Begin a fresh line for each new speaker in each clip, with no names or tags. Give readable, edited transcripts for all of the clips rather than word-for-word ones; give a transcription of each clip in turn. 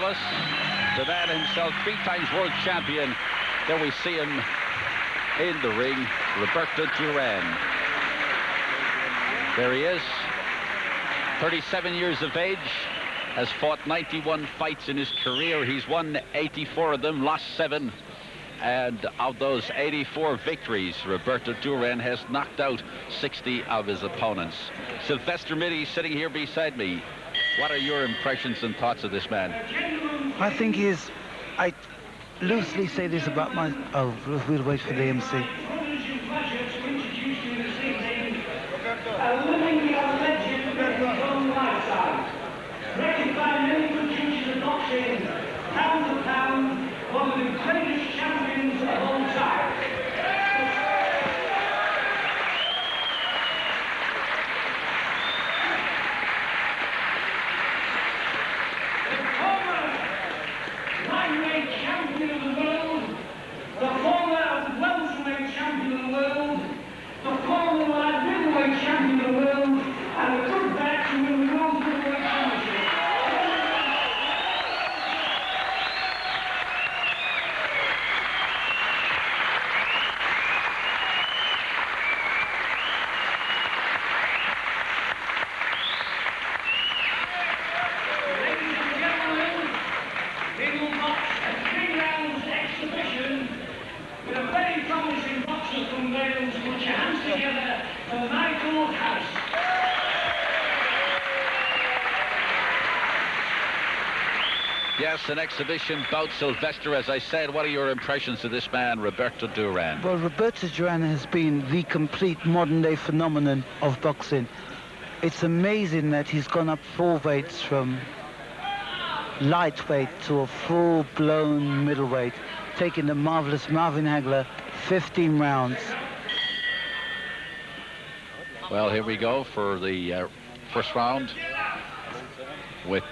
Dallas, the man himself, 3 times world champion. There we see him in the ring, Roberto Duran. There he is, 37 years of age, has fought 91 fights in his career. He's won 84 of them, lost 7. And of those 84 victories, Roberto Duran has knocked out 60 of his opponents. Sylvester Mitty sitting here beside me. What are your impressions and thoughts of this man?
I think I loosely say this about my... Oh, we'll wait for the MC. Rated by many good teachers of boxing, pound for pound, one of the greatest champions of all time. The former lightweight champion of the world, the former welterweight champion of the world, the former light middleweight champion of the world, and a good back to win the world middleweight championship.
Yes, an exhibition bout, Sylvester. As I said, what are your impressions of this man, Roberto Duran?
Well, Roberto Duran has been the complete modern-day phenomenon of boxing. It's amazing that he's gone up 4 weights from lightweight to a full-blown middleweight, taking the marvelous Marvin Hagler 15 rounds.
Well, here we go for the first round with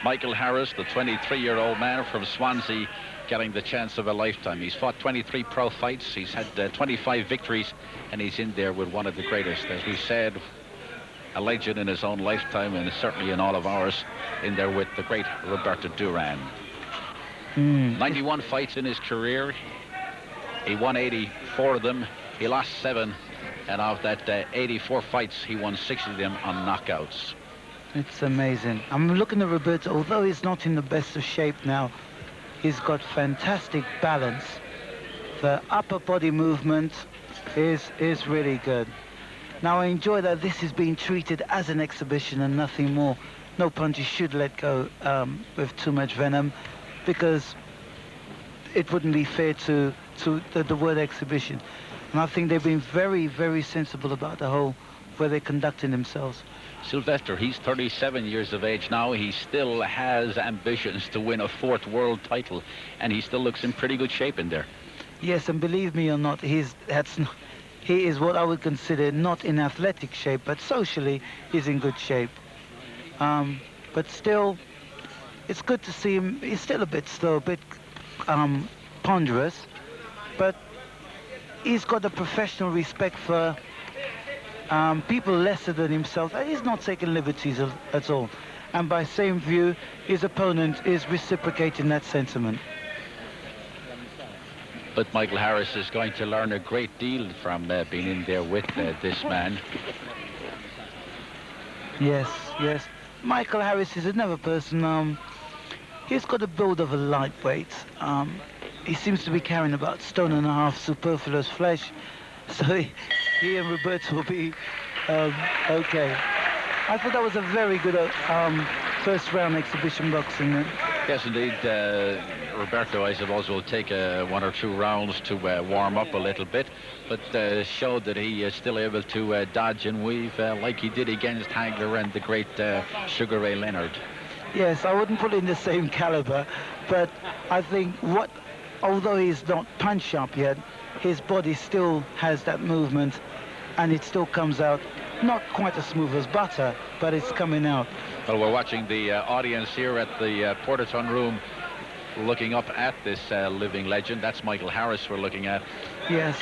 Michael Harris, the 23-year-old man from Swansea, getting the chance of a lifetime. He's fought 23 pro fights. He's had 25 victories, and he's in there with one of the greatest. As we said, a legend in his own lifetime, and certainly in all of ours, in there with the great Roberto Duran. 91 fights in his career. He won 84 of them. He lost 7. And of that 84 fights, he won 60 of them on knockouts.
It's amazing. I'm looking at Roberto. Although he's not in the best of shape now, he's got fantastic balance. The upper body movement is really good. Now, I enjoy that this is being treated as an exhibition and nothing more. No punches should let go with too much venom, because it wouldn't be fair to the word exhibition. And I think they've been very, very sensible about the whole where they're conducting themselves.
Sylvester, he's 37 years of age now. He still has ambitions to win a 4th world title, and he still looks in pretty good shape in there.
Yes, and believe me or not, he is what I would consider not in athletic shape, but socially he's in good shape. But still, it's good to see him. He's still a bit slow, a bit ponderous, but he's got a professional respect for people lesser than himself. He's not taking liberties at all. And by same view, his opponent is reciprocating that sentiment.
But Michael Harris is going to learn a great deal from being in there with this man.
Yes, yes. Michael Harris is another person. He's got a build of a lightweight. He seems to be carrying about 1.5 stone superfluous flesh. So he and Roberto will be okay. I thought that was a very good first round exhibition boxing.
Yes, indeed. Roberto, I suppose, will take 1 or 2 rounds to warm up a little bit, but showed that he is still able to dodge and weave like he did against Hagler and the great Sugar Ray Leonard.
Yes, I wouldn't put in the same caliber, but I think although he's not punch sharp yet, his body still has that movement, and it still comes out not quite as smooth as butter, but it's coming out.
Well, we're watching the audience here at the Porterton Room, looking up at this living legend. That's Michael Harris we're looking at.
Yes.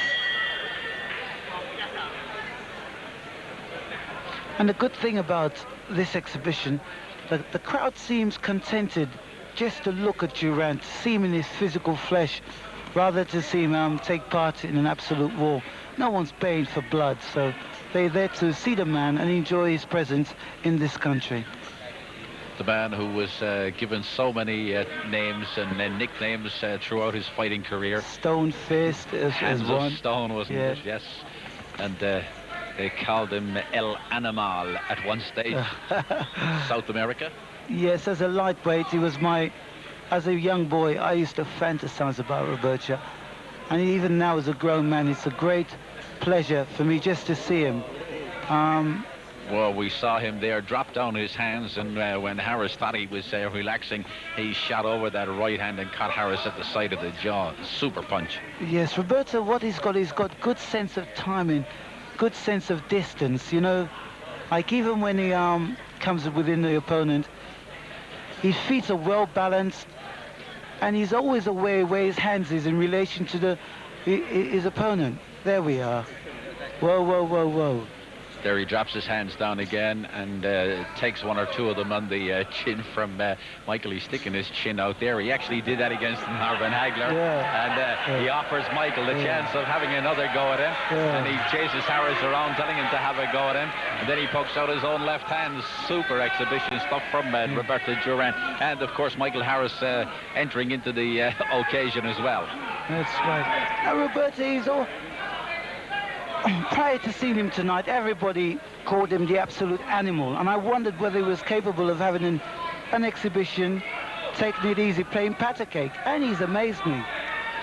And the good thing about this exhibition, the crowd seems contented just to look at Duran, to see him in his physical flesh, rather to see him take part in an absolute war. No one's paying for blood, so they're there to see the man and enjoy his presence in this country.
The man who was given so many names and nicknames throughout his fighting career.
Stone Fist as one.
Stone, wasn't it? Yes. And they called him El Animal at one stage. South America.
Yes, as a lightweight, he was as a young boy, I used to fantasize about Roberto. And even now as a grown man, it's a great pleasure for me just to see him.
Well, we saw him there drop down his hands, and when Harris thought he was relaxing, he shot over that right hand and caught Harris at the side of the jaw. Super punch.
Yes, Roberto, what he's got good sense of timing, good sense of distance, you know. Like even when he comes within the opponent, his feet are well balanced, and he's always aware where his hands is in relation to his opponent. There we are. Whoa, whoa, whoa, whoa.
There he drops his hands down again and takes one or two of them on the chin from Michael. He's sticking his chin out there. He actually did that against Marvin Hagler. And he offers Michael the chance of having another go at him. And he chases Harris around, telling him to have a go at him. And then he pokes out his own left hand. Super exhibition stuff from Roberto Duran. And, of course, Michael Harris entering into the occasion as well.
That's right. Now, Roberto, he's all... Prior to seeing him tonight, everybody called him the absolute animal, and I wondered whether he was capable of having an exhibition, taking it easy, playing patter cake, and he's amazed me.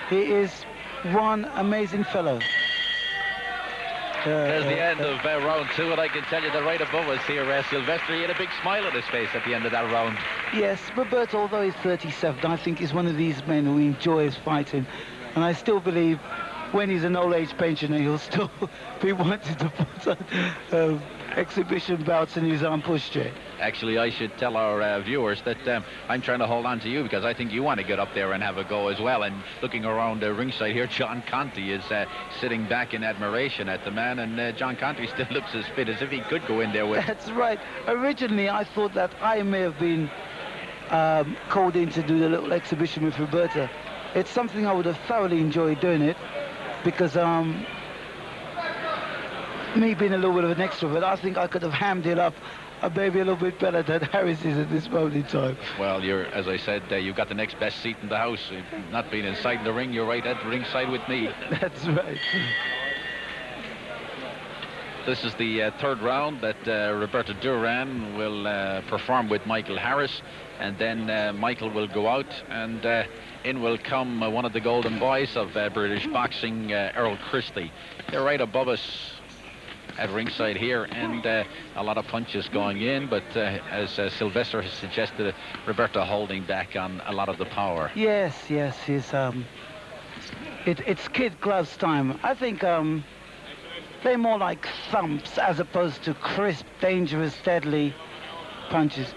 He is one amazing fellow.
There's the end of round two, and I can tell you that right above us here, Sylvester, he had a big smile on his face at the end of that round.
Yes, Roberto, although he's 37, I think he's one of these men who enjoys fighting, and I still believe when he's an old age pensioner, he'll still be wanting to put on exhibition bouts in his arm push chair.
Actually, I should tell our viewers that I'm trying to hold on to you because I think you want to get up there and have a go as well. And looking around ringside here, John Conte is sitting back in admiration at the man, and John Conte still looks as fit as if he could go in there with.
That's right. Originally, I thought that I may have been called in to do the little exhibition with Roberto. It's something I would have thoroughly enjoyed doing it, because me being a little bit of an extrovert, I think I could have hammed it up maybe a little bit better than Harris is at this moment in time.
Well, as I said, you've got the next best seat in the house. Not being inside the ring, you're right at the ringside with me.
That's right.
This is the third round that Roberto Duran will perform with Michael Harris, and then Michael will go out, and in will come one of the golden boys of British boxing, Errol Christie. They're right above us at ringside here, and a lot of punches going in, but as Sylvester has suggested, Roberto holding back on a lot of the power.
Yes, he's it's kid gloves time. I think they're more like thumps as opposed to crisp, dangerous, deadly punches.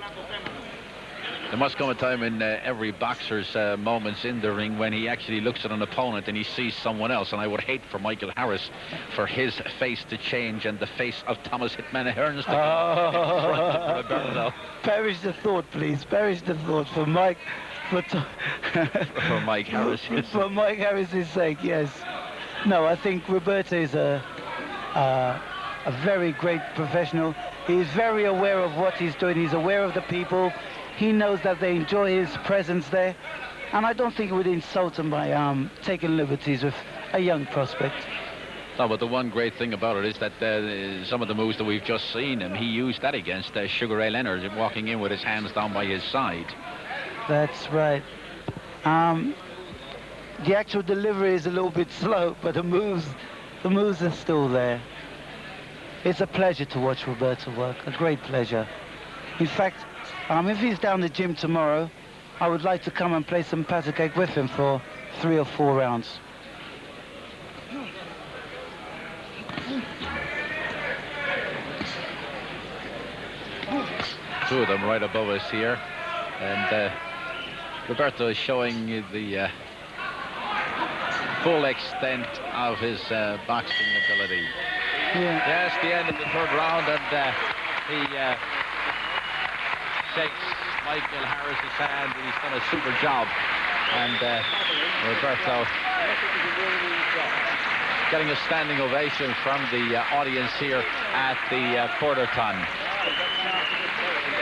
There must come a time in every boxer's moments in the ring when he actually looks at an opponent and he sees someone else, and I would hate for Michael Harris for his face to change and the face of Thomas Hitman Hearns to come in front of Roberto.
Perish the thought, please. Perish the thought for Mike.
For Mike Harris.
For Mike Harris's sake, yes. No, I think Roberto is a very great professional. He's very aware of what he's doing. He's aware of the people. He knows that they enjoy his presence there, and I don't think it would insult him by taking liberties with a young prospect.
No, but the one great thing about it is that some of the moves that we've just seen him, he used that against Sugar Ray Leonard, walking in with his hands down by his side.
That's right. The actual delivery is a little bit slow, but the moves are still there. It's a pleasure to watch Roberto work, a great pleasure. In fact, if he's down the gym tomorrow, I would like to come and play some patter cake with him for 3 or 4 rounds.
Two of them right above us here, and Roberto is showing you the full extent of his boxing ability.
Yeah.
Yes, the end of the third round, and he shakes Michael Harris's hand, and he's done a super job. And Roberto getting a standing ovation from the audience here at the Quarterton.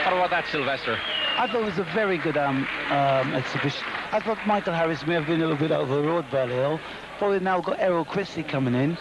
What about that, Sylvester?
I thought it was a very good exhibition. I thought Michael Harris may have been a little bit overawed by Hill, but we've now got Errol Christie coming in.